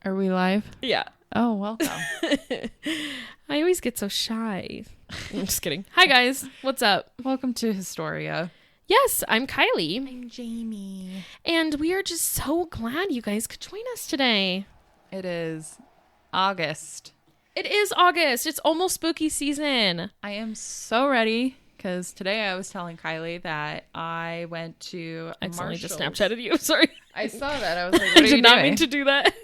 Are we live? Yeah. Oh, welcome. I always get so shy. I'm just kidding. Hi, guys. What's up? Welcome to Historia. Yes, I'm Kylie. I'm Jamie. And we are just so glad you guys could join us today. It is August. It is August. It's almost spooky season. I am so ready because today I was telling Kylie that I went to I accidentally Marshall's. just Snapchatted you. Sorry. I saw that. I was like, I what are you did not doing? mean to do that.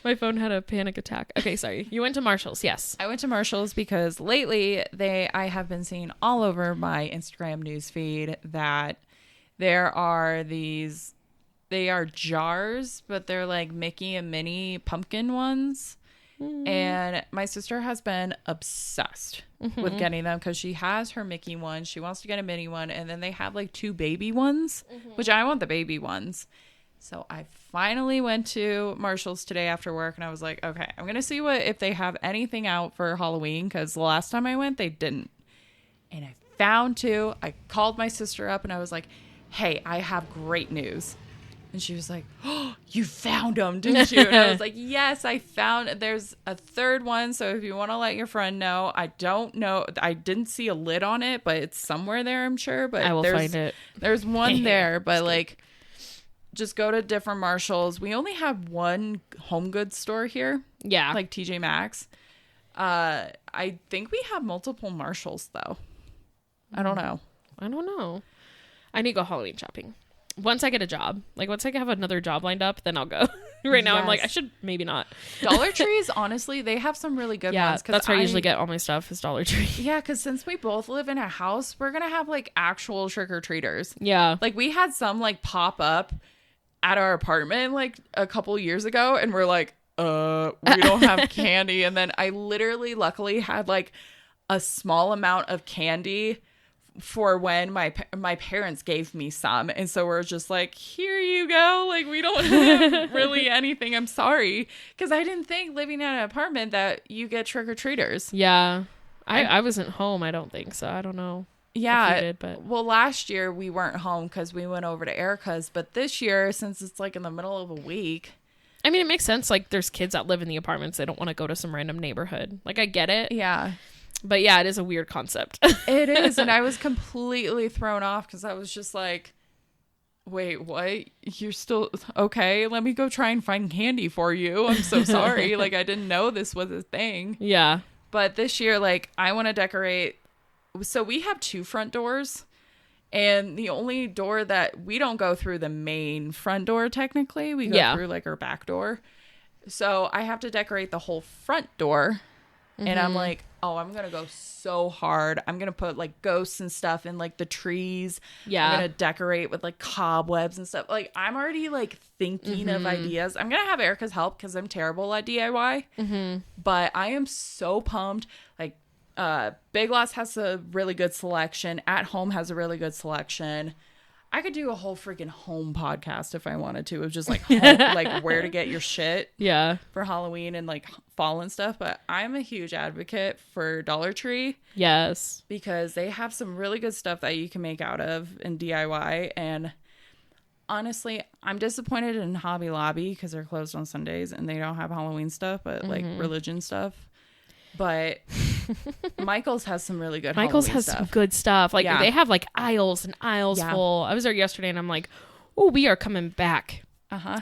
My phone had a panic attack. Okay, sorry. You went to Marshall's. Yes. I went to Marshall's because lately I have been seeing all over my Instagram newsfeed that there are they are jars, but they're like Mickey and Minnie pumpkin ones. And my sister has been obsessed with getting them because she has her Mickey one. She wants to get a Minnie one. And then they have like two baby ones, which I want the baby ones. So I finally went to Marshall's today after work and I was like, okay, I'm going to see if they have anything out for Halloween because the last time I went, they didn't. And I found two. I called my sister up and I was like, hey, I have great news. And she was like, oh, you found them, didn't you? And I was like, yes, I found, there's a third one. So if you want to let your friend know, I don't know. I didn't see a lid on it, but it's somewhere there, I'm sure. But I will find it. There's one there, but like, just go to different Marshalls. We only have one home goods store here. Yeah. Like TJ Maxx. I think we have multiple Marshalls though. I don't know. I don't know. I need to go Halloween shopping. Once I get a job, like once I have another job lined up, then I'll go. Right now, I'm like, I should maybe not. Dollar Trees, honestly, they have some really good ones. That's where I usually get all my stuff is Dollar Tree. Yeah, because since we both live in a house, we're going to have like actual trick-or-treaters. Yeah. Like we had some like pop up at our apartment like a couple years ago and we're like, we don't have candy. And then I literally luckily had like a small amount of candy for when my parents gave me some. And so we're just like, here you go. Like we don't have really anything. I'm sorry. Because I didn't think living in an apartment that you get trick-or-treaters. Yeah. I wasn't home, I don't think. So I don't know. Yeah. Did, but well, last year we weren't home because we went over to Erica's. But this year, since it's like in the middle of a week. I mean, it makes sense. Like there's kids that live in the apartments. They don't want to go to some random neighborhood. Like I get it. Yeah. But yeah, it is a weird concept. It is. And I was completely thrown off because I was just like, wait, what? You're still okay? Let me go try and find candy for you. I'm so sorry. Like, I didn't know this was a thing. Yeah. But this year, like, I want to decorate. So we have two front doors. And the only door that we don't go through the main front door, technically. We go through like our back door. So I have to decorate the whole front door. And I'm like, oh, I'm going to go so hard. I'm going to put like ghosts and stuff in like the trees. Yeah. I'm going to decorate with like cobwebs and stuff. Like I'm already like thinking of ideas. I'm going to have Erica's help because I'm terrible at DIY. But I am so pumped. Like Big Lots has a really good selection. At Home has a really good selection. I could do a whole freaking home podcast if I wanted to of just like home, like where to get your shit for Halloween and like fall and stuff. But I'm a huge advocate for Dollar Tree. Yes. Because they have some really good stuff that you can make out of in DIY. And honestly, I'm disappointed in Hobby Lobby because they're closed on Sundays and they don't have Halloween stuff, but like religion stuff. But Michael's has some really good Michael's Halloween has stuff. some good stuff. Like they have like aisles and aisles full. I was there yesterday and I'm like, oh, we are coming back.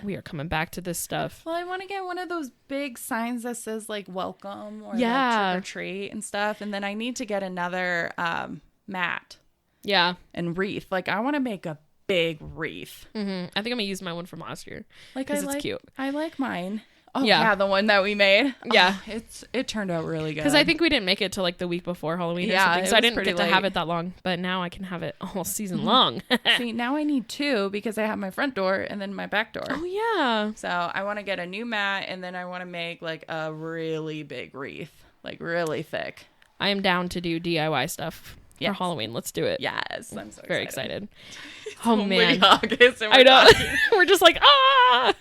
We are coming back to this stuff. Well, I want to get one of those big signs that says like welcome or like trick or treat and stuff. And then I need to get another mat. Yeah. And wreath. Like I want to make a big wreath. I think I'm going to use my one from last year. Like it's cute. I like mine. Oh yeah, the one that we made. Yeah, it turned out really good. Because I think we didn't make it till like the week before Halloween or something, so I didn't get to have it that long. But now I can have it all season long. See, now I need two because I have my front door and then my back door. Oh yeah. So I want to get a new mat and then I want to make like a really big wreath, like really thick. I am down to do DIY stuff. for Halloween. Let's do it. Yes, I'm so very excited. Oh man, August, I know. We're just like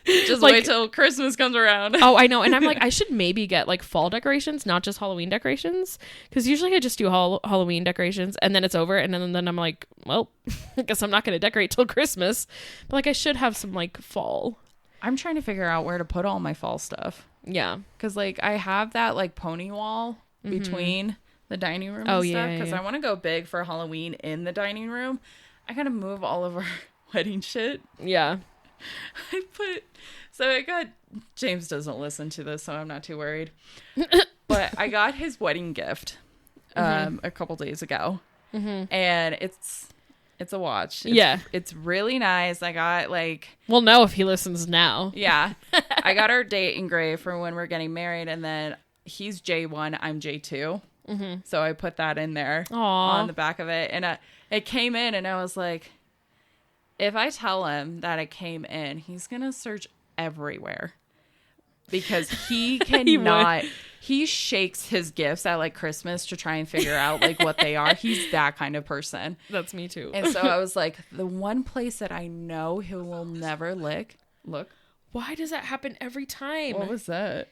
just like, wait till Christmas comes around. Oh, I know. And I'm like, I should maybe get like fall decorations, not just Halloween decorations, because usually I just do Halloween decorations and then it's over, and then I'm like, well, I guess I'm not going to decorate till Christmas. But like, I should have some like fall. I'm trying to figure out where to put all my fall stuff. Yeah, because like I have that like pony wall between the dining room and stuff, because I want to go big for Halloween in the dining room. I gotta move all of our wedding shit. Yeah. I got, James doesn't listen to this, so I'm not too worried. But I got his wedding gift a couple days ago. And it's a watch. It's really nice. I got like... We'll know if he listens now. Yeah. I got our date engraved for when we're getting married, and then he's J1, I'm J2. So I put that in there on the back of it, and it came in, and I was like, if I tell him that it came in, he's gonna search everywhere, because he cannot. He shakes his gifts at like Christmas to try and figure out like what they are. He's that kind of person. That's me too. And so I was like, the one place that I know he will never look. Why does that happen every time? What was that?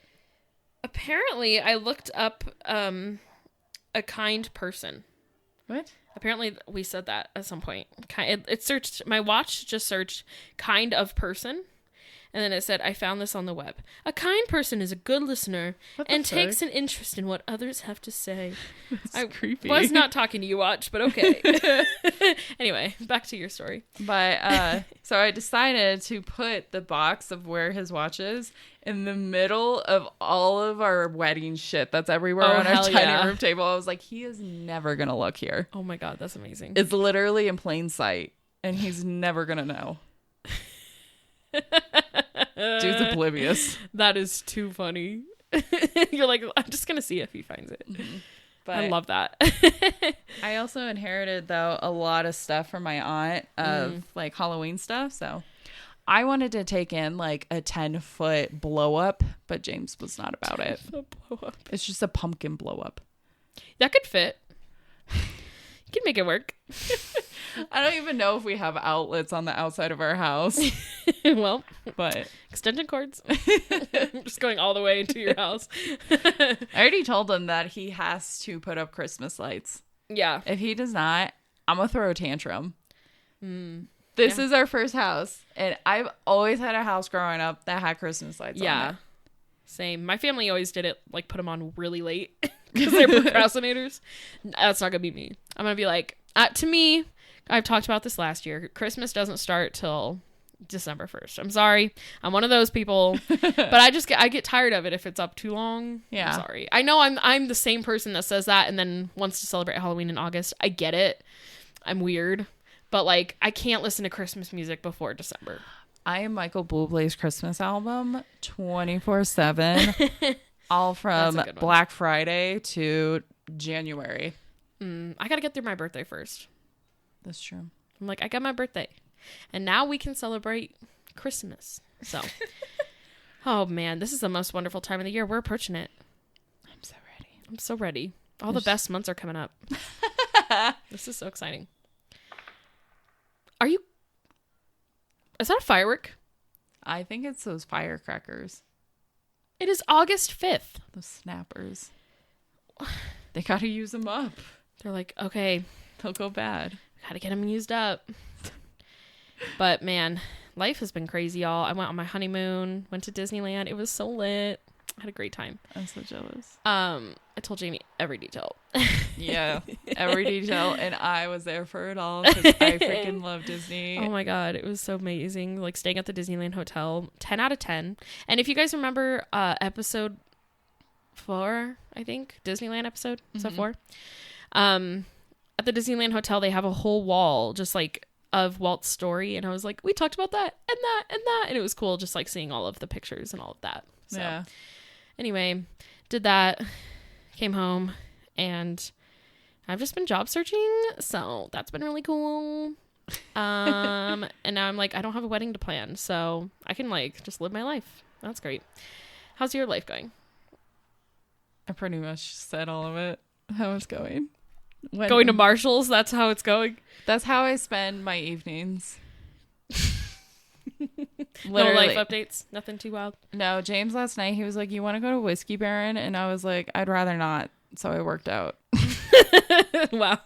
Apparently, I looked up a kind person. What? Apparently, we said that at some point. It searched, my watch just searched kind of person. And then it said, I found this on the web. A kind person is a good listener and takes an interest in what others have to say. That's creepy. Was not talking to you, Watch, but okay. Anyway, back to your story. But so I decided to put the box of where his watch is in the middle of all of our wedding shit that's everywhere on our dining room table. I was like, he is never going to look here. Oh my God, that's amazing. It's literally in plain sight, and he's never going to know. Dude's oblivious. That is too funny. You're like, I'm just gonna see if he finds it. But I love that. I also inherited though a lot of stuff from my aunt of like Halloween stuff, so I wanted to take in like a 10-foot blow up, but James was not about it. Blow up. It's just a pumpkin blow up. That could fit. You can make it work. I don't even know if we have outlets on the outside of our house. Well, but extension cords. Just going all the way into your house. I already told him that he has to put up Christmas lights. Yeah. If he does not, I'm going to throw a tantrum. This is our first house, and I've always had a house growing up that had Christmas lights on it. Same. My family always did it, like, put them on really late because they're procrastinators. That's not going to be me. I'm going to be like, to me, I've talked about this last year, Christmas doesn't start till December 1st. I'm sorry. I'm one of those people, but I get tired of it if it's up too long. Yeah. I'm sorry. I know I'm the same person that says that and then wants to celebrate Halloween in August. I get it. I'm weird, but like, I can't listen to Christmas music before December. I am Michael Bublé's Christmas album 24/7, all from Black Friday to January. I gotta get through my birthday first. That's true. I'm like, I got my birthday, and now we can celebrate Christmas. So, oh man, this is the most wonderful time of the year. We're approaching it. I'm so ready. I'm so ready. All the best months are coming up. This is so exciting. Is that a firework? I think it's those firecrackers. It is August 5th. Those snappers. They gotta use them up. They're like, okay, they'll go bad. Gotta get them used up. But man, life has been crazy, y'all. I went on my honeymoon, went to Disneyland. It was so lit. I had a great time. I'm so jealous. I told Jamie every detail. Yeah, every detail, and I was there for it all because I freaking love Disney. Oh my God, it was so amazing. Like staying at the Disneyland Hotel, 10 out of 10. And if you guys remember episode 4, I think, Disneyland episode, so 4. At the Disneyland Hotel, they have a whole wall just like of Walt's story, and I was like, we talked about that and that and that, and it was cool just like seeing all of the pictures and all of that. So yeah. Anyway, did that, came home, and I've just been job searching, so that's been really cool. And now I'm like, I don't have a wedding to plan, so I can like just live my life. That's great. How's your life going? I pretty much said all of it. How it's going. Going to Marshall's, that's how it's going. That's how I spend my evenings. No life updates, nothing too wild. No, James last night, he was like, you want to go to Whiskey Baron? And I was like, I'd rather not. So I worked out. Wow.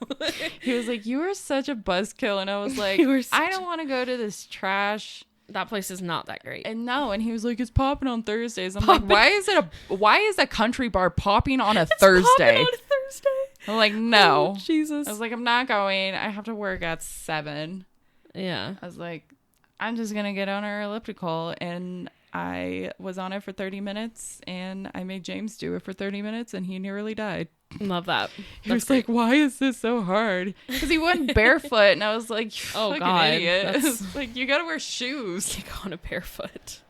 He was like, you are such a buzzkill. And I was like, I don't want to go to this trash. That place is not that great. And no, and he was like, it's popping on Thursdays. I'm like, why is a country bar popping on a Thursday? Popping on a Thursday. I'm like, no. Oh, Jesus. I was like, I'm not going. I have to work at 7. Yeah. I was like, I'm just going to get on our elliptical. And I was on it for 30 minutes and I made James do it for 30 minutes and he nearly died. Love that. He was like, why is this so hard? Because he went barefoot and I was like, you fucking idiot. Like, you got to wear shoes. You go on a barefoot.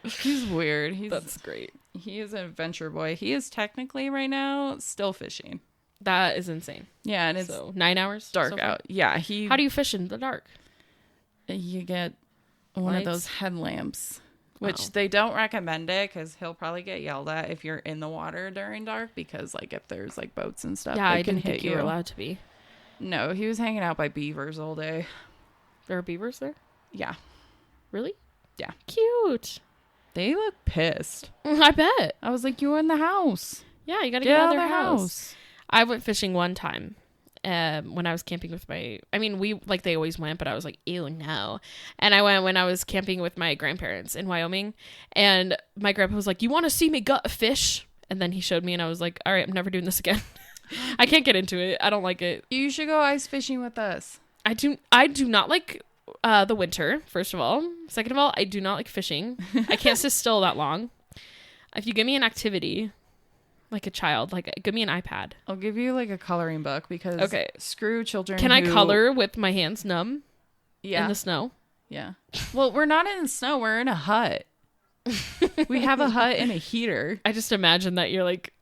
He's weird. That's great. He is an adventure boy. He is technically right now still fishing. That is insane. Yeah, and it's 9 hours dark so out. Yeah, How do you fish in the dark? You get one Lights? of those headlamps, which they don't recommend it because he'll probably get yelled at if you're in the water during dark because like if there's like boats and stuff, yeah, they I can didn't hit think you were allowed to be. No, he was hanging out by beavers all day. There are beavers there? Yeah, really? Yeah, cute. They look pissed. I bet. I was like, you were in the house. Yeah, you gotta get out of their house. house. I went fishing one time when I was camping with they always went, but I was like, ew, no. And I went when I was camping with my grandparents in Wyoming, and my grandpa was like, you want to see me gut a fish? And then he showed me, and I was like, all right, I'm never doing this again. I can't get into it. I don't like it. You should go ice fishing with us. I do not like the winter, first of all. Second of all, I do not like fishing. I can't sit still that long. If you give me an activity like a child, like give me an iPad. I'll give you like a coloring book because screw children. Can I color with my hands numb? Yeah. In the snow? Yeah. Well, we're not in the snow. We're in a hut. We have a hut and a heater. I just imagine that you're like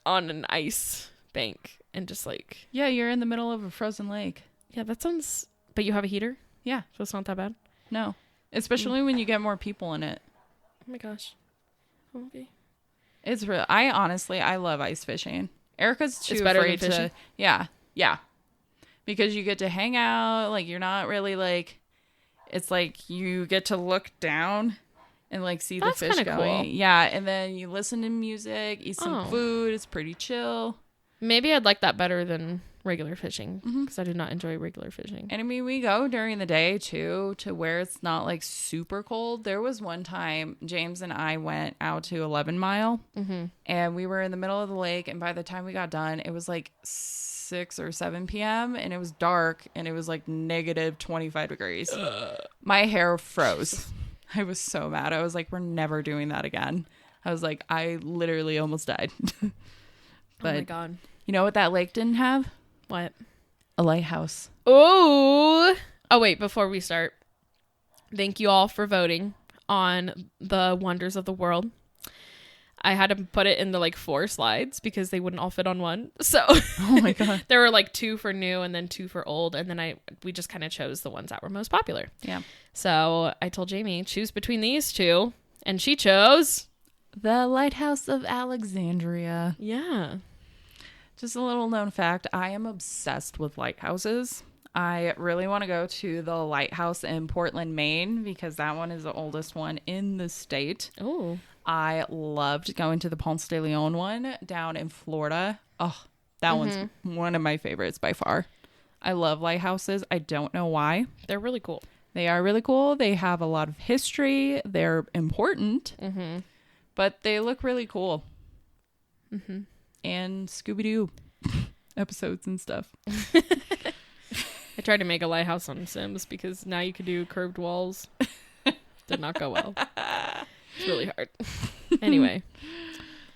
on an ice bank and just like... Yeah, you're in the middle of a frozen lake. Yeah, that sounds... But you have a heater? Yeah. So it's not that bad? No. Especially when you get more people in it. Oh my gosh. Okay. It's real. I love ice fishing. Erica's too better afraid than fishing? to... Yeah. Because you get to hang out. Like, you're not really like... It's like you get to look down and like see the fish going. Cool. Yeah, and then you listen to music, eat some food. It's pretty chill. Maybe I'd like that better than regular fishing because I do not enjoy regular fishing. And I mean, we go during the day too to where it's not like super cold. There was one time James and I went out to 11 Mile and we were in the middle of the lake, and by the time we got done, it was like 6 or 7 p.m. and it was dark and it was like negative 25 degrees. My hair froze. I was so mad. I was like, we're never doing that again. I was like, I literally almost died. But, oh my God. You know what that lake didn't have? What? A lighthouse. Oh, wait, before we start, thank you all for voting on the wonders of the world. I had to put it in the like 4 slides because they wouldn't all fit on one. So oh my God. There were like 2 for new and then 2 for old. And then we just kind of chose the ones that were most popular. Yeah. So I told Jamie, choose between these 2. And she chose the Lighthouse of Alexandria. Yeah. Just a little known fact. I am obsessed with lighthouses. I really want to go to the lighthouse in Portland, Maine, because that one is the oldest one in the state. Oh. I loved going to the Ponce de Leon one down in Florida. Oh, that one's one of my favorites by far. I love lighthouses. I don't know why. They're really cool. They are really cool. They have a lot of history. They're important, but they look really cool. And Scooby-Doo episodes and stuff. I tried to make a lighthouse on Sims because now you can do curved walls. Did not go well. It's really hard. Anyway.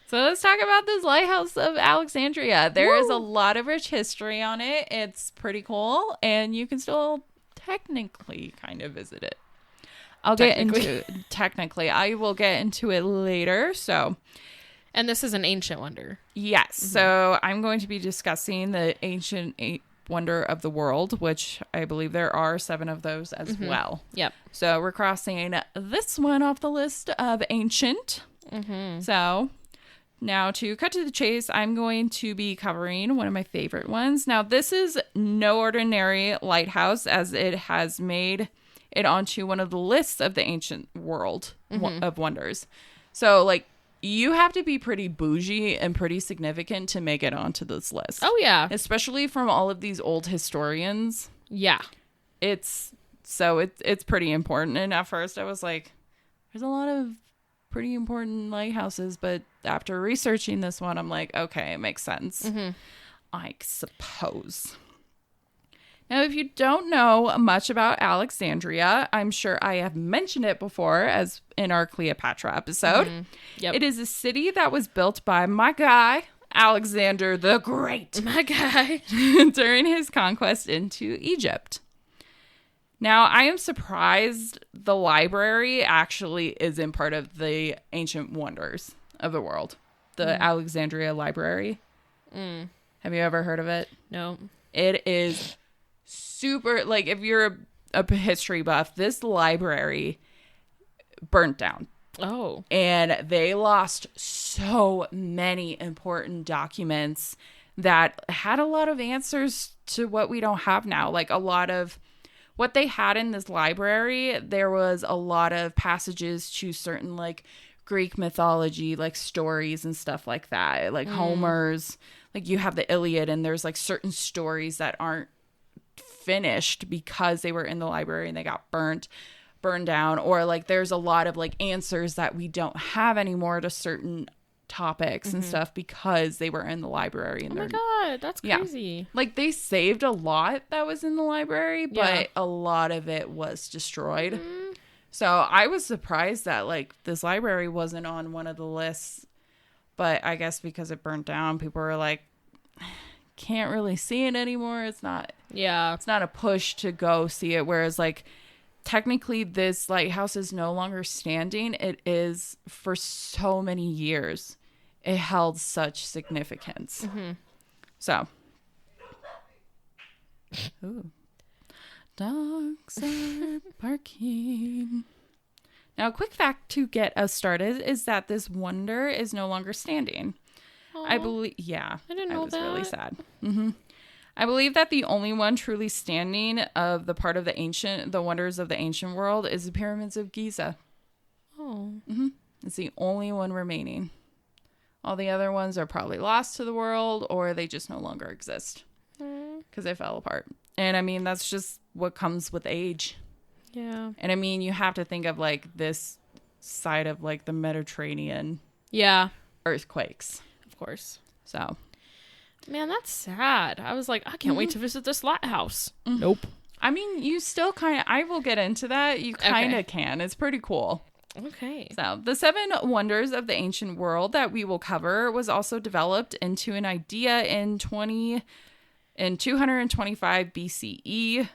So let's talk about this Lighthouse of Alexandria. There is a lot of rich history on it. It's pretty cool. And you can still technically kind of visit it. I will get into it later. So... And this is an ancient wonder. Yes. So I'm going to be discussing the ancient wonder of the world, which I believe there are 7 of those as well. Yep. So we're crossing this one off the list of ancient. So Now, to cut to the chase, I'm going to be covering one of my favorite ones. Now, this is no ordinary lighthouse, as it has made it onto one of the lists of the ancient world of wonders. So, like, you have to be pretty bougie and pretty significant to make it onto this list. Oh, yeah. Especially from all of these old historians. Yeah. It's pretty important. And at first I was like, there's a lot of pretty important lighthouses, but after researching this one, I'm like, okay, it makes sense. I suppose. Now, if you don't know much about Alexandria, I'm sure I have mentioned it before as in our Cleopatra episode. Yep. It is a city that was built by my guy, Alexander the Great. My guy. During his conquest into Egypt. Now, I am surprised the library actually isn't part of the ancient wonders of the world. The Alexandria Library. Have you ever heard of it? No. It is super, like, if you're a history buff, this library burnt down. Oh. And they lost so many important documents that had a lot of answers to what we don't have now. Like, a lot of what they had in this library, there was a lot of passages to certain, like, Greek mythology, like, stories and stuff like that. Like, Homer's, like, you have the Iliad, and there's, like, certain stories that aren't finished because they were in the library and they got burned down. Or, like, there's a lot of, like, answers that we don't have anymore to certain topics and stuff because they were in the library. And oh my god, that's crazy. Yeah. Like, they saved a lot that was in the library, but a lot of it was destroyed. So I was surprised that, like, this library wasn't on one of the lists, but I guess because it burnt down, people were like, can't really see it anymore. It's not a push to go see it. Whereas, like, technically this lighthouse is no longer standing. It is for so many years. It held such significance. So. Ooh. Dogs are barking. Now, a quick fact to get us started is that this wonder is no longer standing. Aww. I believe, I didn't know was that. really sad. I believe that the only one truly standing of the part of the wonders of the ancient world is the pyramids of Giza. Oh. It's the only one remaining. All the other ones are probably lost to the world, or they just no longer exist because they fell apart. And I mean, that's just what comes with age. Yeah. And I mean, you have to think of, like, this side of, like, the Mediterranean. Yeah. Earthquakes. Of course. So. Man, that's sad. I was like, I can't wait to visit this lighthouse. Nope. I mean, you still kind of, I will get into that. You kind of can. It's pretty cool. Okay. So, the 7 wonders of the ancient world that we will cover was also developed into an idea in 225 BCE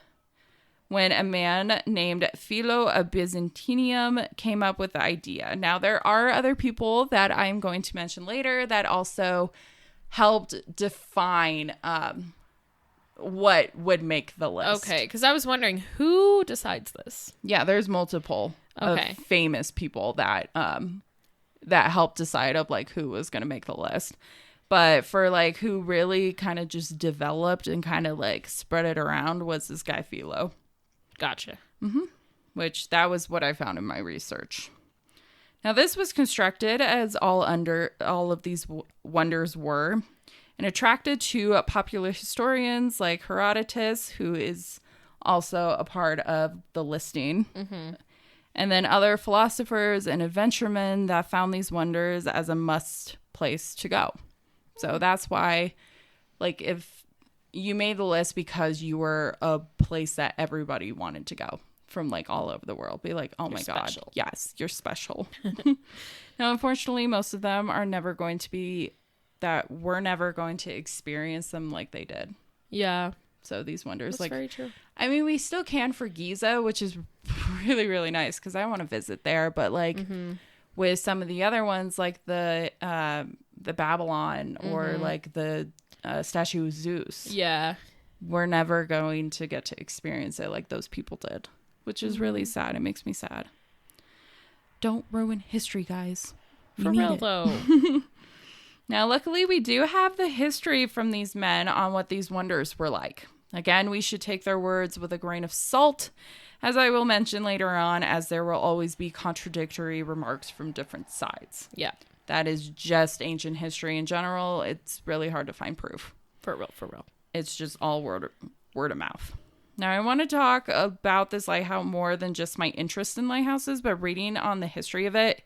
when a man named Philo of Byzantium came up with the idea. Now, there are other people that I'm going to mention later that also helped define what would make the list. Okay, because I was wondering, who decides this? Yeah, there's multiple of famous people that helped decide of, like, who was going to make the list. But for, like, who really kind of just developed and kind of, like, spread it around was this guy Philo. Gotcha. Which that was what I found in my research. Now, this was constructed as all of these wonders were, and attracted to popular historians like Herodotus, who is also a part of the listing, and then other philosophers and adventuremen that found these wonders as a must place to go. So that's why, like, if you made the list because you were a place that everybody wanted to go from, like, all over the world, be like, oh my God, yes, you're special. Now, unfortunately, most of them are never going to be that we're never going to experience them like they did. Yeah. So these wonders, that's like, very true. I mean, we still can for Giza, which is really, really nice because I want to visit there. But, like, with some of the other ones, like the Babylon or like the statue of Zeus, we're never going to get to experience it like those people did, which is really sad. It makes me sad. Don't ruin history, guys. For real, though. Now, luckily, we do have the history from these men on what these wonders were like. Again, we should take their words with a grain of salt, as I will mention later on, as there will always be contradictory remarks from different sides. Yeah. That is just ancient history in general. It's really hard to find proof. For real. It's just all word of mouth. Now, I want to talk about this lighthouse more than just my interest in lighthouses, but reading on the history of it,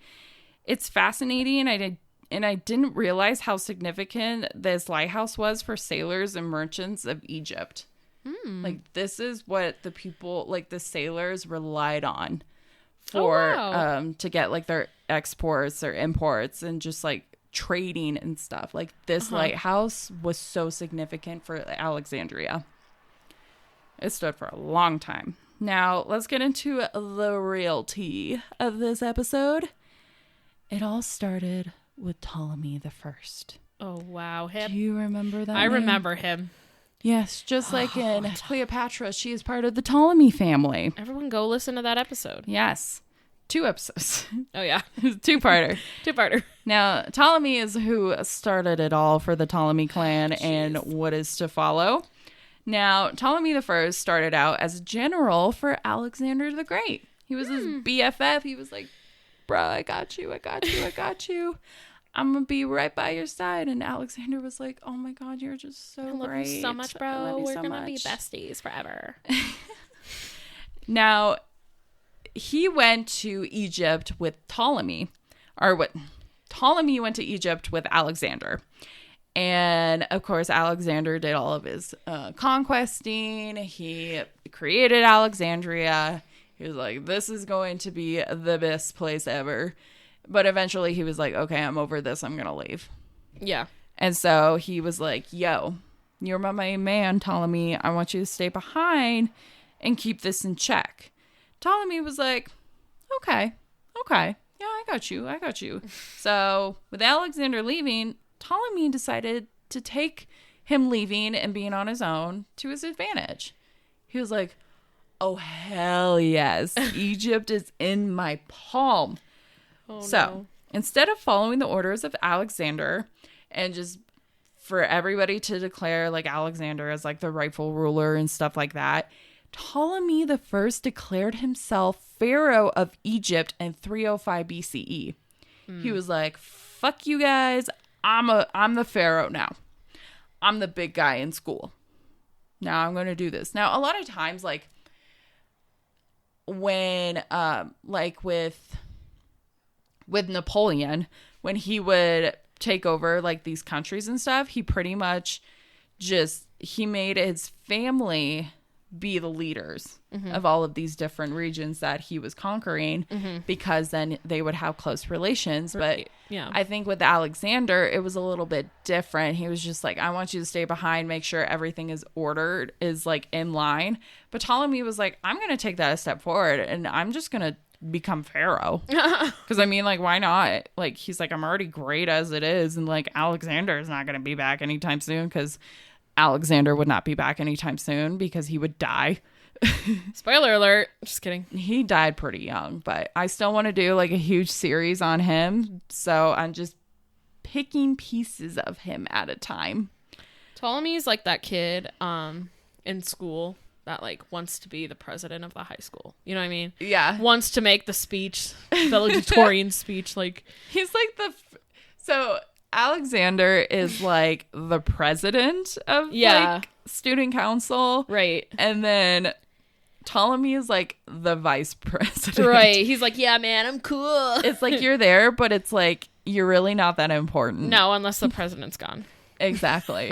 it's fascinating, and I didn't realize how significant this lighthouse was for sailors and merchants of Egypt. Like, this is what the people, like the sailors, relied on for to get like their exports or imports and just like trading and stuff. Like, this lighthouse was so significant for Alexandria. It stood for a long time. Now, let's get into the real tea of this episode. It all started with Ptolemy the First. Oh, wow. Do you remember that I name? remember him. Yes, just like in Cleopatra, she is part of the Ptolemy family. Everyone go listen to that episode. Yes. 2 episodes. Oh, yeah. Two-parter. Two-parter. Now, Ptolemy is who started it all for the Ptolemy clan and what is to follow. Now, Ptolemy the First started out as a general for Alexander the Great. He was his BFF. He was like, bro, I got you. I'm going to be right by your side. And Alexander was like, oh my God, you're just so great. I love you so much, bro. We're going to be besties forever. Now, he went to Egypt with Ptolemy. Ptolemy went to Egypt with Alexander. And, of course, Alexander did all of his conquesting. He created Alexandria. He was like, this is going to be the best place ever. But eventually he was like, okay, I'm over this. I'm going to leave. Yeah. And so he was like, yo, you're my main man, Ptolemy. I want you to stay behind and keep this in check. Ptolemy was like, okay. Yeah, I got you. So with Alexander leaving, Ptolemy decided to take him leaving and being on his own to his advantage. He was like, oh, hell yes. Egypt is in my palm. Oh, so no. Instead of following the orders of Alexander and just for everybody to declare like Alexander as like the rightful ruler and stuff like that, Ptolemy the First declared himself Pharaoh of Egypt in 305 BCE. He was like, fuck you guys. I'm the Pharaoh now. I'm the big guy in school. Now I'm going to do this. Now, a lot of times, like when, like with Napoleon, when he would take over like these countries and stuff, he pretty much he made his family be the leaders of all of these different regions that he was conquering because then they would have close relations. But yeah, I think with Alexander, it was a little bit different. He was just like, I want you to stay behind, make sure everything is ordered, is like in line. But Ptolemy was like, I'm going to take that a step forward and I'm just going to become Pharaoh. Because I mean, like, why not? Like, he's like, I'm already great as it is. And like, Alexander is not going to be back anytime soon because Alexander would not be back anytime soon because he would die. Spoiler alert. Just kidding. He died pretty young, but I still want to do like a huge series on him. So I'm just picking pieces of him at a time. Ptolemy's like that kid in school that like wants to be the president of the high school. You know what I mean? Yeah. Wants to make the speech, the valedictorian speech. Like, he's like so Alexander is like the president of like student council. Right. And then Ptolemy is like the vice president. Right. He's like, yeah, man, I'm cool. It's like you're there, but it's like you're really not that important. No, unless the president's gone. Exactly.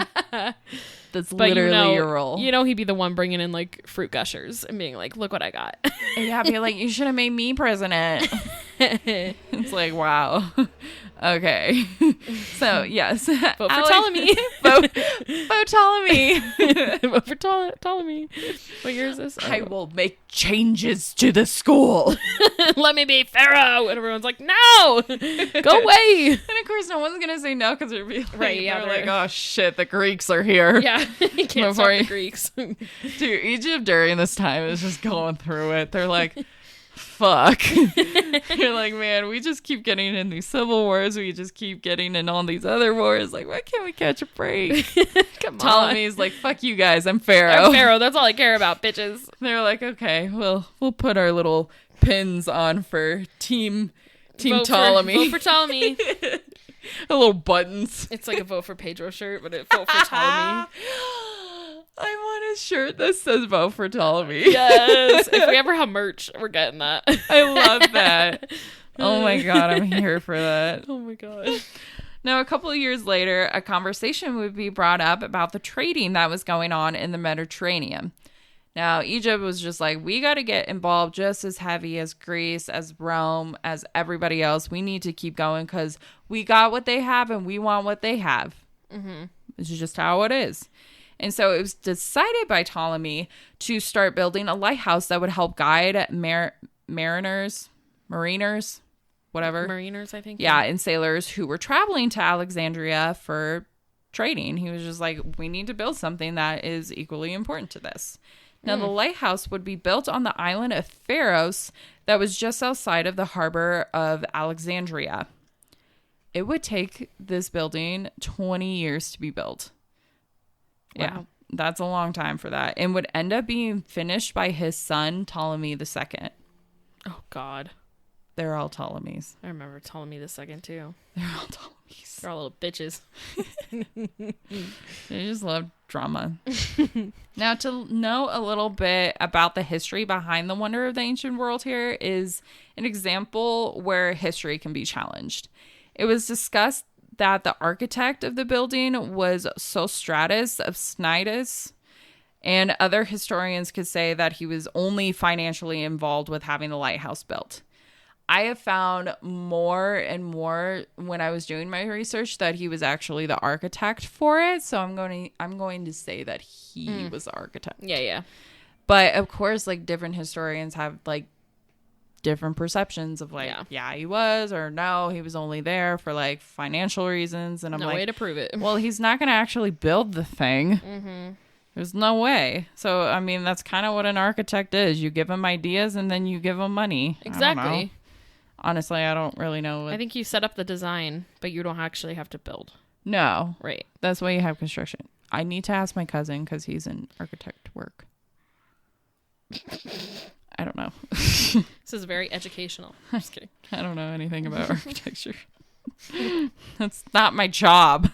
That's but literally your role. You know, he'd be the one bringing in like fruit gushers and being like, look what I got. Yeah, be like, you should have made me president. It's like, wow. Okay. So, yes. Vote for Ptolemy. Vote Ptolemy. Vote for Ptolemy. What year is this? I will make changes to the school. Let me be Pharaoh. And everyone's like, no. Go away. And of course, no one's going to say no because they're like, right, yeah, they're like, oh shit, the Greeks are here. Yeah. You can't stop the Greeks. Dude, Egypt during this time is just going through it. They're like, fuck. You're like, man, we just keep getting in these civil wars. We just keep getting in all these other wars. Like, why can't we catch a break? Come on. Ptolemy's like, fuck you guys. I'm Pharaoh. I'm Pharaoh. That's all I care about, bitches. They're like, okay, we'll put our little pins on for team Ptolemy. Vote for Ptolemy. Little buttons. It's like a vote for Pedro shirt, but it vote for Ptolemy. I want a shirt that says vote for Ptolemy. Yes. If we ever have merch, we're getting that. I love that. Oh my God, I'm here for that. Oh my God. Now, a couple of years later, a conversation would be brought up about the trading that was going on in the Mediterranean. Now, Egypt was just like, we got to get involved just as heavy as Greece, as Rome, as everybody else. We need to keep going because we got what they have and we want what they have. Mm-hmm. This is just how it is. And so it was decided by Ptolemy to start building a lighthouse that would help guide mariners, whatever. Mariners, I think. Yeah, and sailors who were traveling to Alexandria for trading. He was just like, we need to build something that is equally important to this. Now, the lighthouse would be built on the island of Pharos that was just outside of the harbor of Alexandria. It would take this building 20 years to be built. Wow. Yeah, that's a long time for that. And would end up being finished by his son, Ptolemy II. Oh, God. They're all Ptolemies. I remember Ptolemy II, too. They're all Ptolemies. They're all little bitches. They just love drama. Now, to know a little bit about the history behind the wonder of the ancient world here is an example where history can be challenged. It was discussed that the architect of the building was Sostratus of Cnidus, and other historians could say that he was only financially involved with having the lighthouse built. I have found more and more when I was doing my research that he was actually the architect for it. So I'm going to say that he was the architect. Yeah. But of course, like, different historians have like different perceptions of like, yeah, he was, or no, he was only there for like financial reasons. And I'm no like, way to prove it. well, he's not going to actually build the thing. Mm-hmm. There's no way. So, I mean, that's kind of what an architect is. You give them ideas and then you give them money. Exactly. Honestly, I don't really know. I think you set up the design, but you don't actually have to build. No. Right. That's why you have construction. I need to ask my cousin because he's in architect work. I don't know. This is very educational. I'm just kidding. I don't know anything about architecture. That's not my job.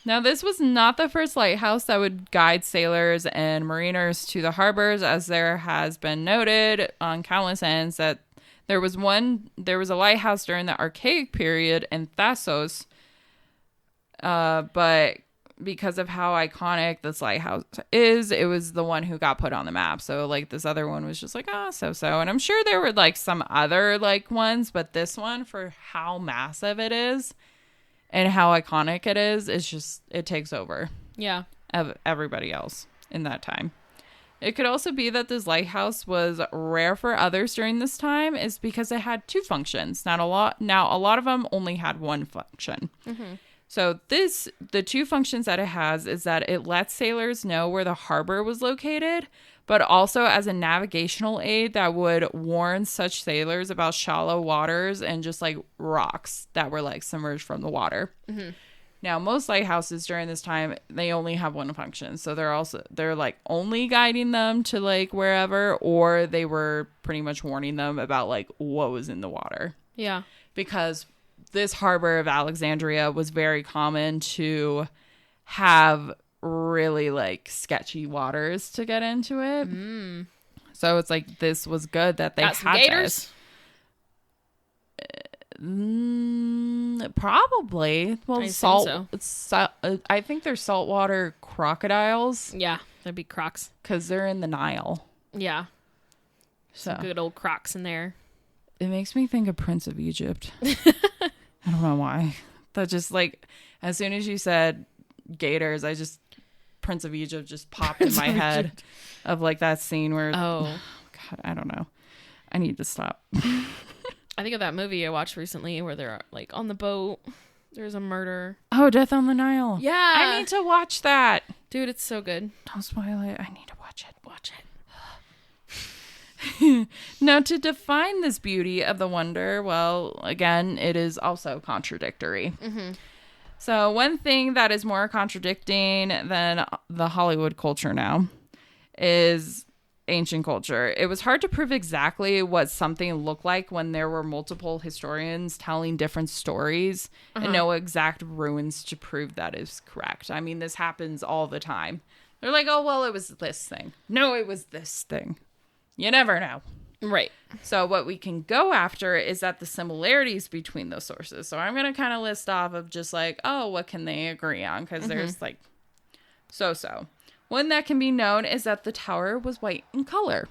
Now, this was not the first lighthouse that would guide sailors and mariners to the harbors, as there has been noted on countless ends that there was a lighthouse during the Archaic period in Thasos, but because of how iconic this lighthouse is, it was the one who got put on the map. So, like, this other one was just like, so. And I'm sure there were, like, some other, like, ones, but this one, for how massive it is and how iconic it is, it's just, it takes over. Yeah. Of everybody else in that time. It could also be that this lighthouse was rare for others during this time is because it had two functions. Now, a lot of them only had one function. Mm-hmm. So the two functions that it has is that it lets sailors know where the harbor was located, but also as a navigational aid that would warn such sailors about shallow waters and just like rocks that were like submerged from the water. Mm-hmm. Now, most lighthouses during this time, they only have one function. So they're like only guiding them to like wherever, or they were pretty much warning them about like what was in the water. Yeah. Because this harbor of Alexandria was very common to have really like sketchy waters to get into it. Mm. So it's like this was good that they got some had gators. This. Probably. Well, I think they're saltwater crocodiles. Yeah, that'd be crocs because they're in the Nile. Yeah, so some good old crocs in there. It makes me think of Prince of Egypt. I don't know why. That just like as soon as you said gators, Prince of Egypt just popped in my head of like that scene where God, I don't know. I need to stop. I think of that movie I watched recently where they're like on the boat. There's a murder. Oh, Death on the Nile. Yeah. I need to watch that. Dude, it's so good. Don't spoil it. I need to watch it. Watch Now, to define this beauty of the wonder, well, again, it is also contradictory. So one thing that is more contradicting than the Hollywood culture now is ancient culture. It was hard to prove exactly what something looked like when there were multiple historians telling different stories and no exact ruins to prove that is correct. I mean, this happens all the time. They're like, oh, well, it was this thing. No, it was this thing. You never know. Right. So what we can go after is that the similarities between those sources. So I'm going to kind of list off of just like, oh, what can they agree on? Because there's like so. One that can be known is that the tower was white in color.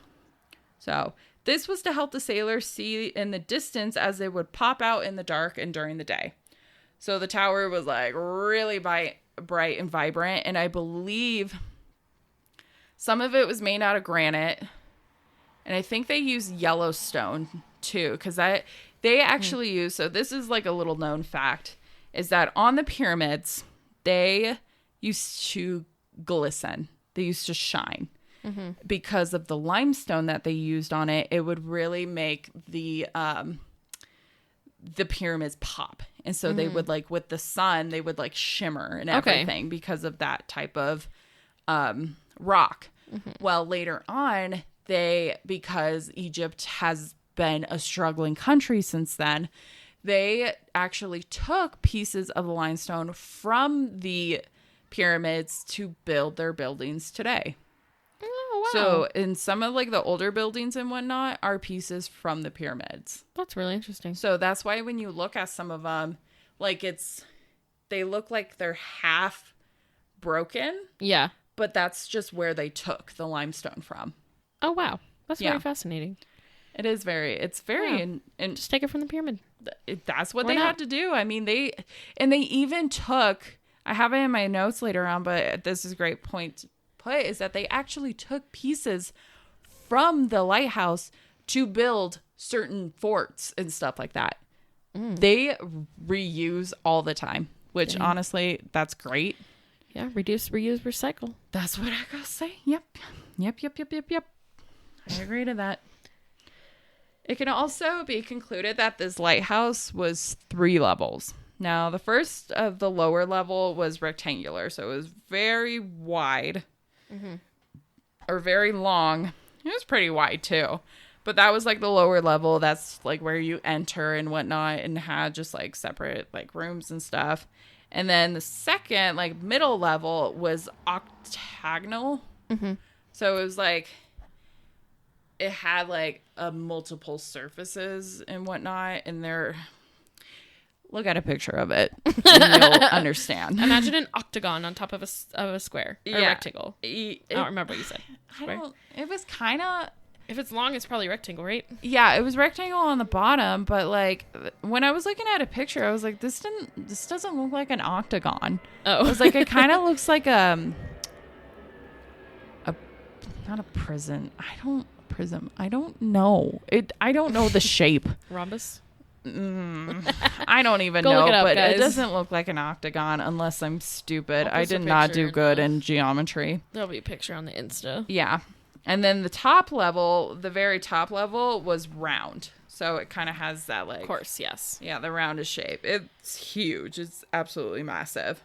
So this was to help the sailors see in the distance as they would pop out in the dark and during the day. So the tower was like really bright and vibrant. And I believe some of it was made out of granite. And I think they use Yellowstone too, because they actually use, so this is like a little known fact, is that on the pyramids, they used to glisten. They used to shine. Because of the limestone that they used on it, it would really make the pyramids pop. And so they would like, with the sun, they would like shimmer and everything because of that type of rock. Well, later on, because Egypt has been a struggling country since then, they actually took pieces of the limestone from the pyramids to build their buildings today. Oh, wow. So in some of like the older buildings and whatnot are pieces from the pyramids. That's really interesting. So that's why when you look at some of them, like they look like they're half broken. Yeah. But that's just where they took the limestone from. Oh, wow. That's very fascinating. It's very, and just take it from the pyramid. That's what they had to do. I mean, they even took, I have it in my notes later on, but this is a great point to put, is that they actually took pieces from the lighthouse to build certain forts and stuff like that. They reuse all the time, which honestly, that's great. Yeah, reduce, reuse, recycle. That's what I gotta say. Yep. I agree to that. It can also be concluded that this lighthouse was 3 levels. Now, the first of the lower level was rectangular, so it was very wide or very long. It was pretty wide too, but that was like the lower level. That's like where you enter and whatnot, and had just like separate like rooms and stuff. And then the second, like middle level, was octagonal. So it was like, it had like multiple surfaces and whatnot, and look at a picture of it and you'll understand. Imagine an octagon on top of a square or a rectangle. I don't remember what you said. Square? It was kind of, if it's long, it's probably rectangle, right? Yeah, it was rectangle on the bottom, but like when I was looking at a picture, I was like, this doesn't look like an octagon. Oh, I was like, it kind of looks like not a prison. I don't know. I don't know the shape. Rhombus? I don't even Go know, look it up, but guys. It doesn't look like an octagon unless I'm stupid. I'll I post a did not picture do good in geometry. There'll be a picture on the Insta. Yeah. And then the very top level was round. So it kind of has that like... Of course, yes. Yeah, the roundest shape. It's huge. It's absolutely massive.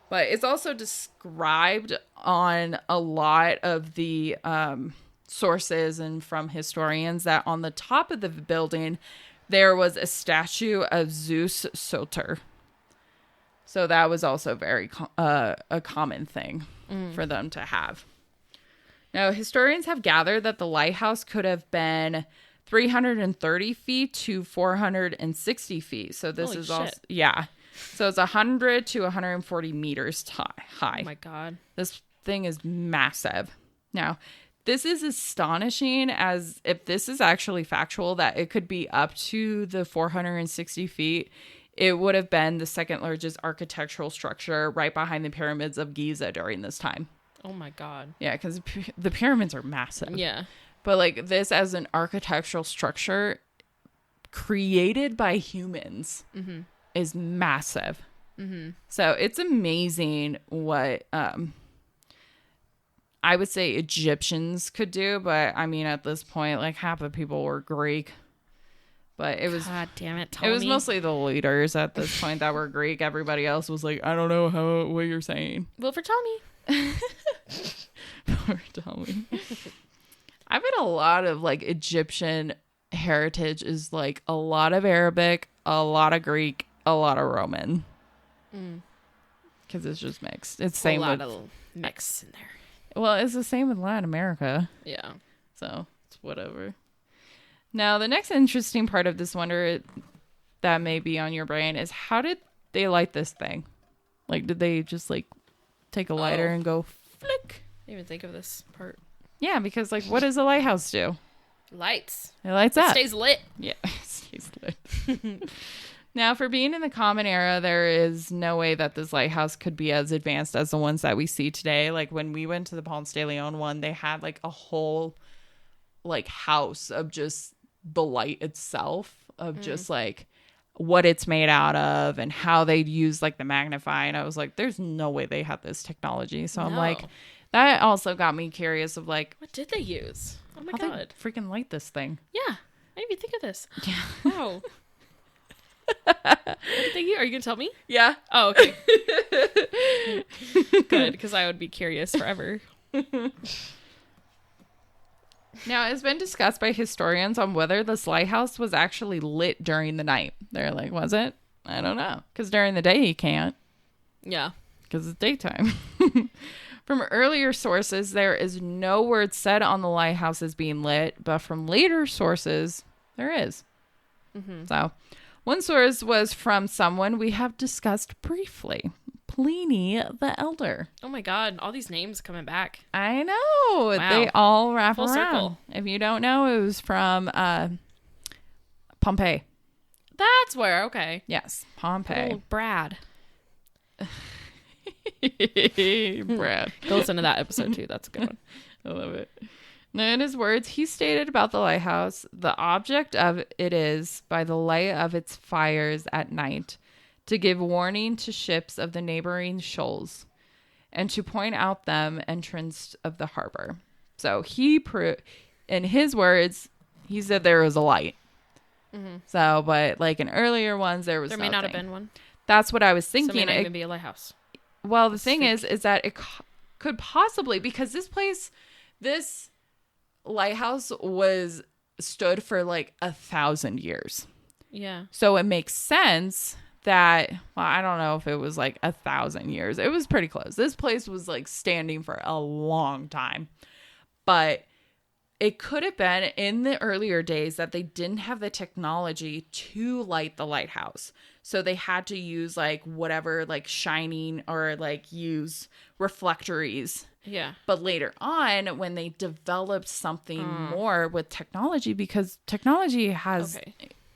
But it's also described on a lot of the sources and from historians that on the top of the building, there was a statue of Zeus Soter. So that was also very a common thing for them to have. Now, historians have gathered that the lighthouse could have been 330 feet to 460 feet. So this is also, so it's 100 to 140 meters high. Oh my God. This thing is massive. Now, this is astonishing, as if this is actually factual, that it could be up to the 460 feet. It would have been the second largest architectural structure right behind the pyramids of Giza during this time. Oh my God. Yeah, because the pyramids are massive. Yeah. But like this as an architectural structure created by humans is massive. So it's amazing what I would say Egyptians could do, but I mean, at this point, like half the people were Greek. But it was, God damn it, Ptolemy. it was mostly the leaders at this point that were Greek. Everybody else was like, I don't know what you're saying. Vote for Ptolemy. Poor Ptolemy. I bet a lot of like Egyptian heritage is like a lot of Arabic, a lot of Greek, a lot of Roman. Because it's just mixed. It's same a lot with of mix in there. well, it's the same with Latin America. Yeah. So it's whatever. Now, the next interesting part of this wonder that may be on your brain is how did they light this thing? Like, did they just like take a lighter and go flick? I didn't even think of this part. Yeah, because like, what does a lighthouse do? Lights. It lights It up. stays lit. Yeah, it stays lit. Now, for being in the Common Era, there is no way that this lighthouse could be as advanced as the ones that we see today. Like when we went to the Ponce de Leon one, they had like a whole like house of just the light itself, of just like what it's made out of and how they'd use like the magnify. And I was like, there's no way they had this technology. So I'm like, that also got me curious of like, What did they use? Oh my how God. they freaking light this thing. Yeah. I didn't even think of this. Yeah. Wow. What did they use? Are you going to tell me? Yeah. Oh, okay. Good, because I would be curious forever. Now, it's been discussed by historians on whether this lighthouse was actually lit during the night. They're like, was it? I don't know. Because during the day, you can't. Yeah. Because it's daytime. From earlier sources, there is no word said on the lighthouse as being lit, but from later sources, there is. So, one source was from someone we have discussed briefly, Pliny the Elder. Oh my God. All these names coming back. I know. Wow. They all wrap Full around. circle. If you don't know, it was from Pompeii. That's where. Okay. Yes, Pompeii. Oh, Brad. Brad. Go listen to that episode too. That's a good one. I love it. Now, in his words, he stated about the lighthouse, the object of it is, by the light of its fires at night, to give warning to ships of the neighboring shoals, and to point out them entrance of the harbor. So in his words, he said there was a light. So, but like in earlier ones, there was There may not have been one. That's what I was So it may thinking. not even be a lighthouse. Well, the thing is that it could possibly, because this lighthouse stood for like 1,000 years. Yeah. So it makes sense that, well, I don't know if it was like 1,000 years. It was pretty close. This place was like standing for a long time. But it could have been in the earlier days that they didn't have the technology to light the lighthouse. So they had to use like whatever, like shining or like use reflectories. Yeah. But later on, when they developed something more with technology, because technology has,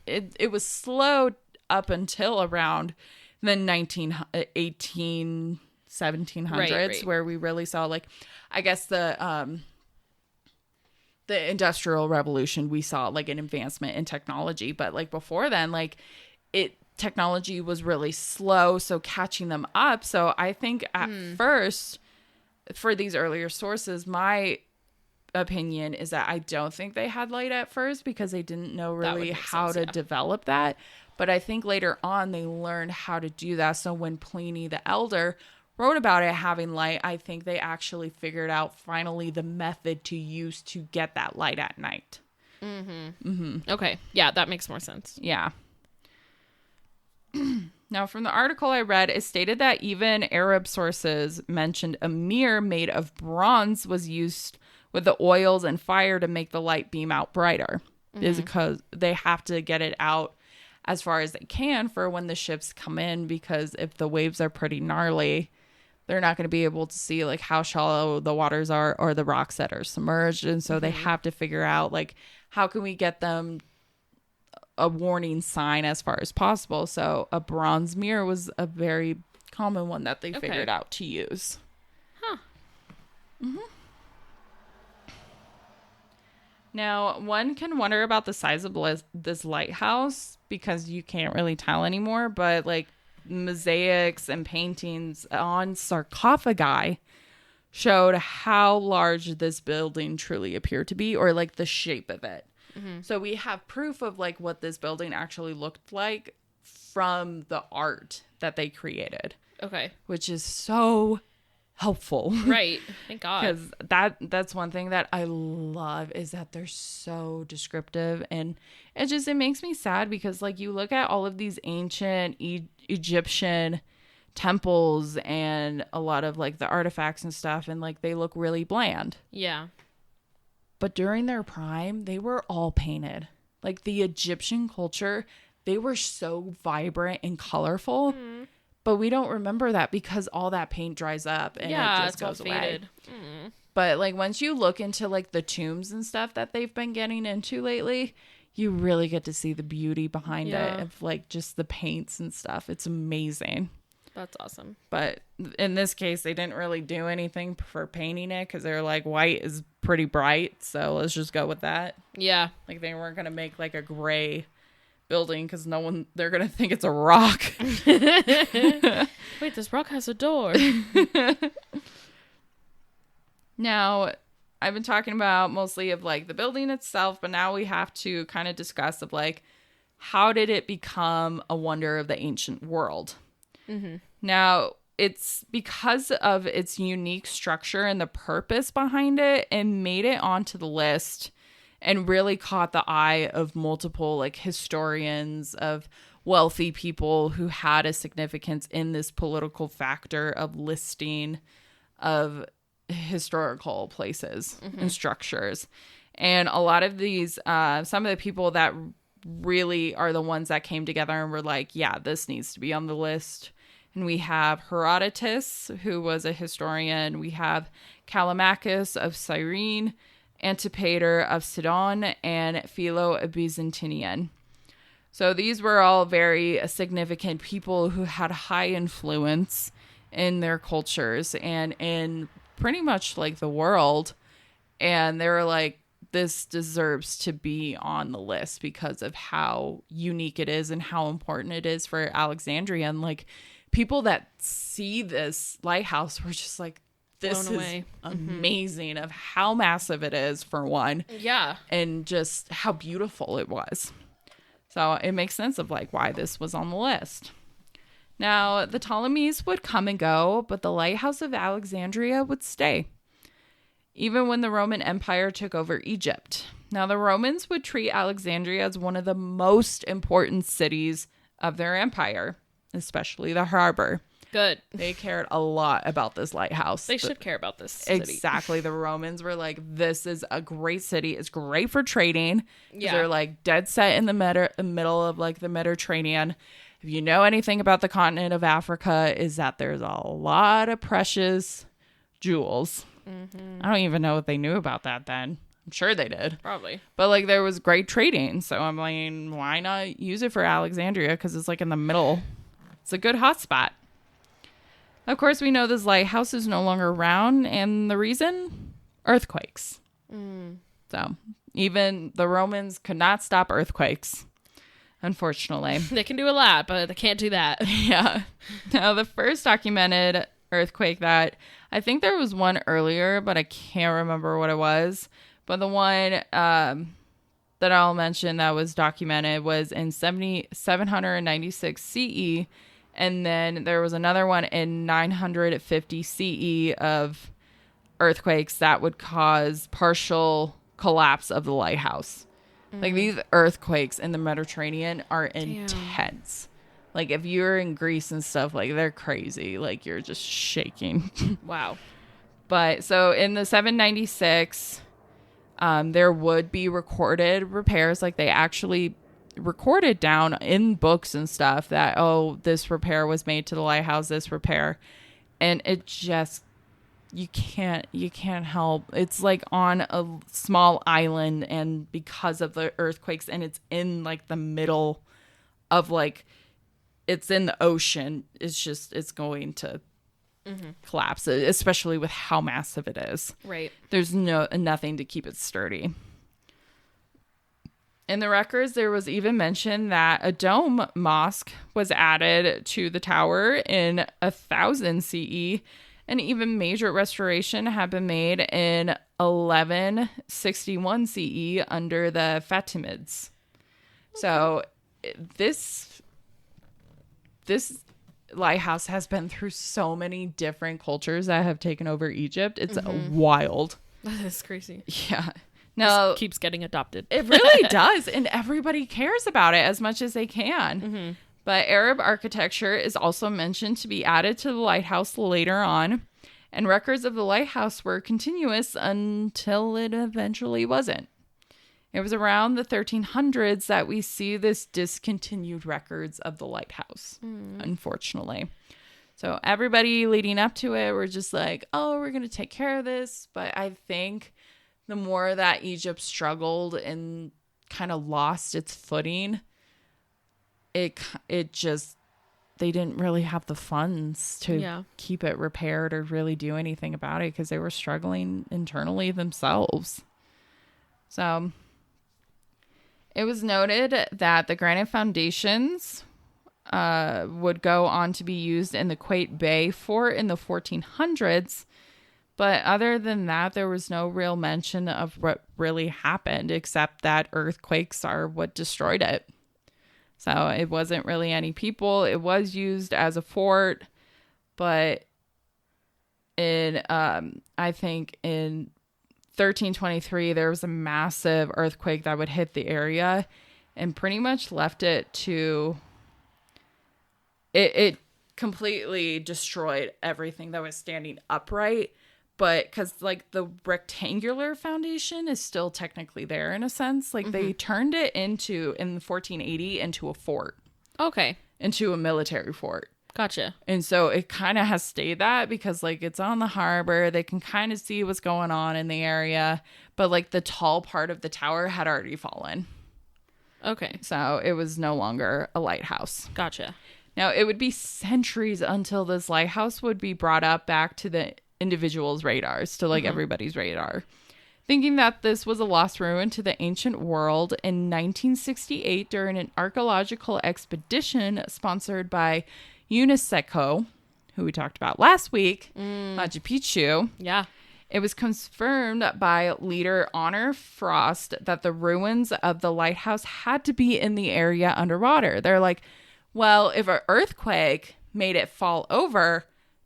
it was slow up until around the 1700s, Right. where we really saw like, I guess the Industrial Revolution, we saw like an advancement in technology. But like before then, like technology was really slow. So catching them up. So I think at first, for these earlier sources, my opinion is that I don't think they had light at first because they didn't know really how to develop that. But I think later on they learned how to do that. So when Pliny the Elder wrote about it having light, I think they actually figured out finally the method to use to get that light at night. Okay. Yeah, that makes more sense. Yeah. Now, from the article I read, it stated that even Arab sources mentioned a mirror made of bronze was used with the oils and fire to make the light beam out brighter. Is because they have to get it out as far as they can for when the ships come in, because if the waves are pretty gnarly, they're not going to be able to see like how shallow the waters are or the rocks that are submerged. And so they have to figure out like, how can we get them a warning sign as far as possible? So a bronze mirror was a very common one that they figured out to use. Now, one can wonder about the size of this lighthouse because you can't really tell anymore, but like mosaics and paintings on sarcophagi showed how large this building truly appeared to be, or like the shape of it. So we have proof of like what this building actually looked like from the art that they created. Okay. Which is so helpful. Right. Thank God. Because that's one thing that I love, is that they're so descriptive, and it makes me sad, because like you look at all of these ancient Egyptian temples and a lot of like the artifacts and stuff, and like they look really bland. Yeah. But during their prime, they were all painted. Like the Egyptian culture, they were so vibrant and colorful. But we don't remember that because all that paint dries up and it just goes away. But like once you look into like the tombs and stuff that they've been getting into lately, you really get to see the beauty behind it of like just the paints and stuff. It's amazing. That's awesome. But in this case, they didn't really do anything for painting it, because they're like, white is pretty bright, so let's just go with that. Yeah. Like they weren't going to make like a gray building, because they're going to think it's a rock. Wait, this rock has a door. Now, I've been talking about mostly of like the building itself, but now we have to kind of discuss of like, how did it become a wonder of the ancient world? Now, it's because of its unique structure and the purpose behind it, and made it onto the list and really caught the eye of multiple like historians, of wealthy people who had a significance in this political factor of listing of historical places and structures. And a lot of these, some of the people that really are the ones that came together and were like, yeah, this needs to be on the list. And we have Herodotus, who was a historian. We have Callimachus of Cyrene, Antipater of Sidon, and Philo of Byzantium. So these were all very significant people who had high influence in their cultures and in pretty much like the world. And they were like, this deserves to be on the list because of how unique it is and how important it is for Alexandria. And like people that see this lighthouse were just like, this is amazing of how massive it is, for one. Yeah. And just how beautiful it was. So it makes sense of like why this was on the list. Now, the Ptolemies would come and go, but the Lighthouse of Alexandria would stay, even when the Roman Empire took over Egypt. Now, the Romans would treat Alexandria as one of the most important cities of their empire, especially the harbor. Good. They cared a lot about this lighthouse. They should care about this city. Exactly. The Romans were like, this is a great city. It's great for trading. Yeah. They're like dead set in the middle of like the Mediterranean. If you know anything about the continent of Africa, is that there's a lot of precious jewels. I don't even know what they knew about that then. I'm sure they did. Probably. But like there was great trading. So I'm like, why not use it for Alexandria? Because it's like in the middle. It's a good hotspot. Of course, we know this lighthouse is no longer around. And the reason? Earthquakes. So even the Romans could not stop earthquakes. Unfortunately. They can do a lot, but they can't do that. Yeah. Now, the first documented earthquake that, I think there was one earlier, but I can't remember what it was. But the one that I'll mention that was documented was in 796 CE. And then there was another one in 950 CE of earthquakes that would cause partial collapse of the lighthouse. Like these earthquakes in the Mediterranean are intense. Like if you're in Greece and stuff, like they're crazy. Like you're just shaking. Wow. But so in the 796, there would be recorded repairs. Like they actually recorded down in books and stuff that, oh, this repair was made to the lighthouse, this repair. And it just, you can't help. It's like on a small island, and because of the earthquakes, and it's in like the middle of like, it's in the ocean. It's going to collapse, especially with how massive it is. Right. There's nothing to keep it sturdy. In the records, there was even mention that a dome mosque was added to the tower in 1000 CE. And even major restoration had been made in 1161 CE under the Fatimids. So this lighthouse has been through so many different cultures that have taken over Egypt. It's wild. That is crazy. Yeah. No, just keeps getting adopted. It really does. And everybody cares about it as much as they can. But Arab architecture is also mentioned to be added to the lighthouse later on. And records of the lighthouse were continuous until it eventually wasn't. It was around the 1300s that we see this discontinued records of the lighthouse, unfortunately. So everybody leading up to it were just like, oh, we're going to take care of this. But I think the more that Egypt struggled and kind of lost its footing, it just, they didn't really have the funds to keep it repaired or really do anything about it because they were struggling internally themselves. So it was noted that the granite foundations would go on to be used in the Quaid Bay fort in the 1400s. But other than that, there was no real mention of what really happened, except that earthquakes are what destroyed it. So it wasn't really any people. It was used as a fort, but I think in 1323, there was a massive earthquake that would hit the area and pretty much left it to... It completely destroyed everything that was standing upright. But because, like, the rectangular foundation is still technically there in a sense. Like, they turned it in 1480, into a fort. Okay. Into a military fort. Gotcha. And so it kind of has stayed that because, like, it's on the harbor. They can kind of see what's going on in the area. But, like, the tall part of the tower had already fallen. Okay. So it was no longer a lighthouse. Gotcha. Now, it would be centuries until this lighthouse would be brought up back to the individuals' radars, to like everybody's radar. Thinking that this was a lost ruin to the ancient world, in 1968, during an archaeological expedition sponsored by UNESCO, who we talked about last week, Machu Picchu. Yeah. It was confirmed by leader Honor Frost that the ruins of the lighthouse had to be in the area underwater. They're like, well, if an earthquake made it fall over,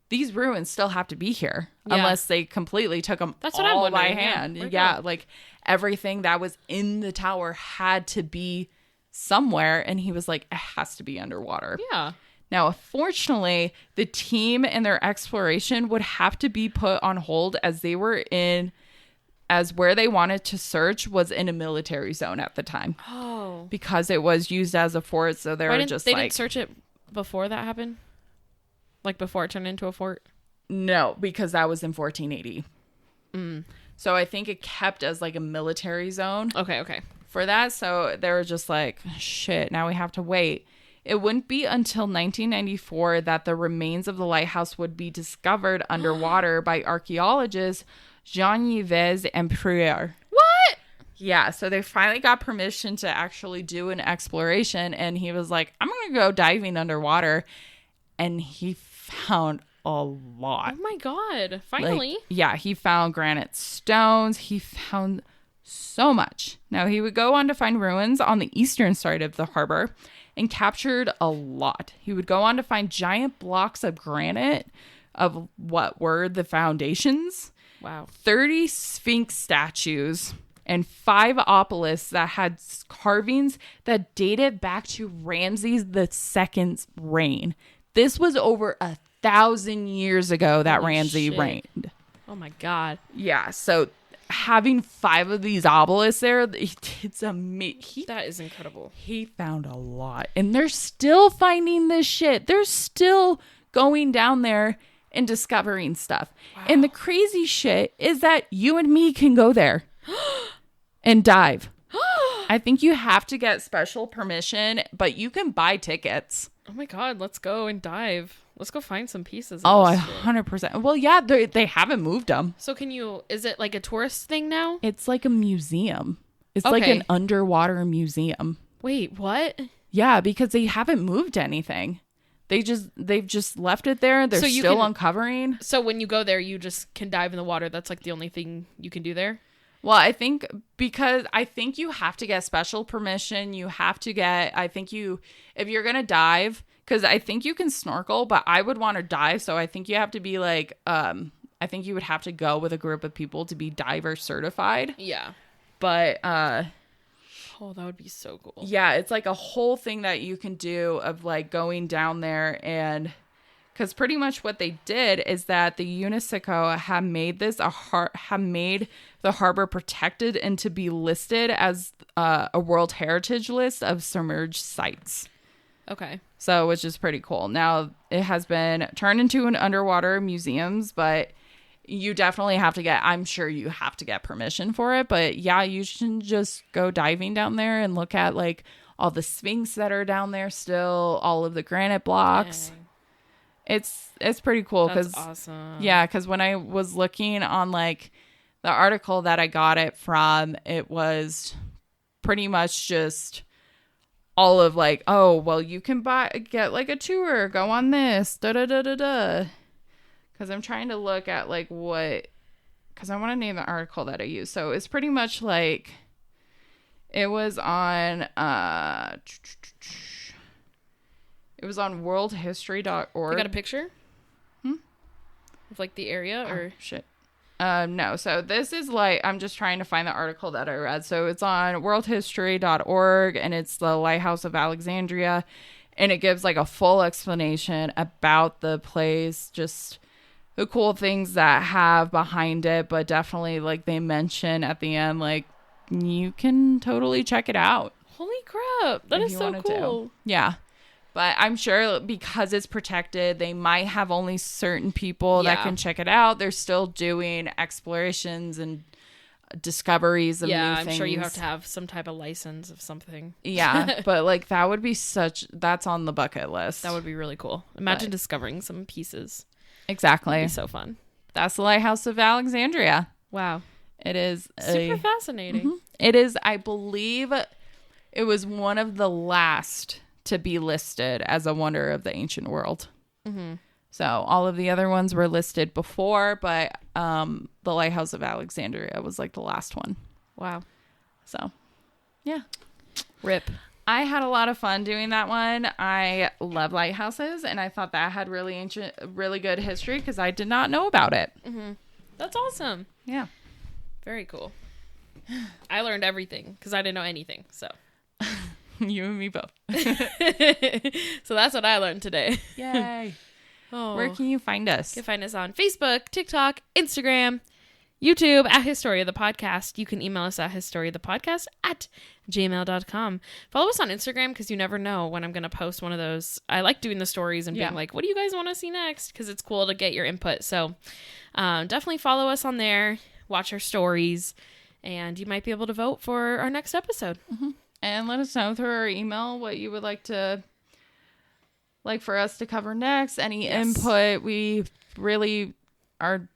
these ruins still have to be here unless they completely took them all by hand. Yeah, like everything that was in the tower had to be somewhere. And he was like, it has to be underwater. Yeah. Now, unfortunately, the team and their exploration would have to be put on hold as where they wanted to search was in a military zone at the time. Oh. Because it was used as a fort. So they didn't search it before that happened? Like before it turned into a fort? No, because that was in 1480. So I think it kept as like a military zone. Okay. For that. So they were just like, shit, now we have to wait. It wouldn't be until 1994 that the remains of the lighthouse would be discovered underwater by archaeologists Jean-Yves and Prieur. What? Yeah, so they finally got permission to actually do an exploration, and he was like, I'm going to go diving underwater. And he found a lot. Oh my God. Finally. He found granite stones. He found so much. Now, he would go on to find ruins on the eastern side of the harbor and captured a lot. He would go on to find giant blocks of granite of what were the foundations. Wow. 30 Sphinx statues and 5 obelisks that had carvings that dated back to Ramses II's reign. This was over 1,000 years ago that Ramses reigned. Oh my God. Yeah, so having 5 of these obelisks there, it's amazing. That is incredible. He found a lot. And they're still finding this shit. They're still going down there and discovering stuff. Wow. And the crazy shit is that you and me can go there and dive. I think you have to get special permission, but you can buy tickets. Oh my God, let's go and dive. Let's go find some pieces. Oh, 100%. Well, yeah, they haven't moved them. So is it like a tourist thing now? It's like a museum. It's like an underwater museum. Wait, what? Yeah, because they haven't moved anything. they've just left it there. They're still uncovering. So when you go there, you just can dive in the water. That's like the only thing you can do there. Well, I think you have to get special permission. You have to get, if you're going to dive, because I think you can snorkel, but I would want to dive. So I think you have to be like, I think you would have to go with a group of people to be diver certified. Yeah. But, oh, that would be so cool. Yeah, it's like a whole thing that you can do of like going down there, and because pretty much what they did is that the UNESCO have made this made the harbor protected and to be listed as a World Heritage List of submerged sites. Okay. So, which is pretty cool. Now, it has been turned into an underwater museums, but you definitely have to I'm sure you have to get permission for it. But yeah, you should just go diving down there and look at like all the sphinx that are down there still, all of the granite blocks. Dang. It's pretty cool. That's awesome. Yeah, because when I was looking on like the article that I got it from, it was pretty much just all of like, oh, well, you can get like a tour, go on this, da-da-da-da-da. Because I'm trying to look at like because I want to name the article that I use. So it's pretty much like, it was on worldhistory.org. You got a picture? Of like the area or? Shit. No. So this is like, I'm just trying to find the article that I read. So it's on worldhistory.org, and it's the Lighthouse of Alexandria. And it gives like a full explanation about the place, just the cool things that have behind it. But definitely like they mention at the end, like you can totally check it out. Holy crap. That is so cool. Yeah. But I'm sure because it's protected, they might have only certain people that can check it out. They're still doing explorations and discoveries of new things. I'm sure you have to have some type of license of something. Yeah, but like that would be that's on the bucket list. That would be really cool. Imagine discovering some pieces. Exactly. That'd be so fun. That's the Lighthouse of Alexandria. Wow. It is super fascinating. Mm-hmm. It is, I believe, it was one of the last to be listed as a wonder of the ancient world. Mm-hmm. So all of the other ones were listed before, but the Lighthouse of Alexandria was like the last one. Wow. So, yeah. RIP. I had a lot of fun doing that one. I love lighthouses, and I thought that had really good history because I did not know about it. Mm-hmm. That's awesome. Yeah. Very cool. I learned everything because I didn't know anything, so. You and me both. So that's what I learned today. Yay. Oh. Where can you find us? You can find us on Facebook, TikTok, Instagram, YouTube at Historia the Podcast. You can email us at historiathepodcast@gmail.com. Follow us on Instagram because you never know when I'm going to post one of those. I like doing the stories and being like, what do you guys want to see next? Because it's cool to get your input. So definitely follow us on there. Watch our stories. And you might be able to vote for our next episode. Mm-hmm. And let us know through our email what you would like for us to cover next. Any input. We really are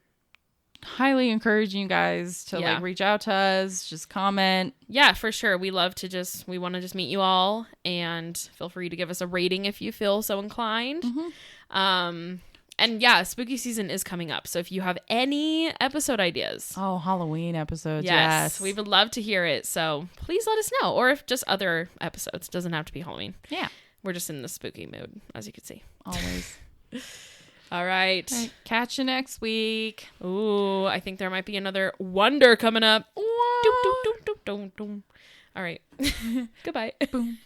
highly encouraging you guys to like reach out to us, just comment. Yeah, for sure. We want to just meet you all, and feel free to give us a rating if you feel so inclined. Mm-hmm. And yeah, spooky season is coming up. So if you have any episode ideas. Oh, Halloween episodes. Yes. We would love to hear it. So please let us know. Or if just other episodes. Doesn't have to be Halloween. Yeah. We're just in the spooky mood, as you can see. Always. All right. Catch you next week. Ooh, I think there might be another wonder coming up. All right. Goodbye. Boom.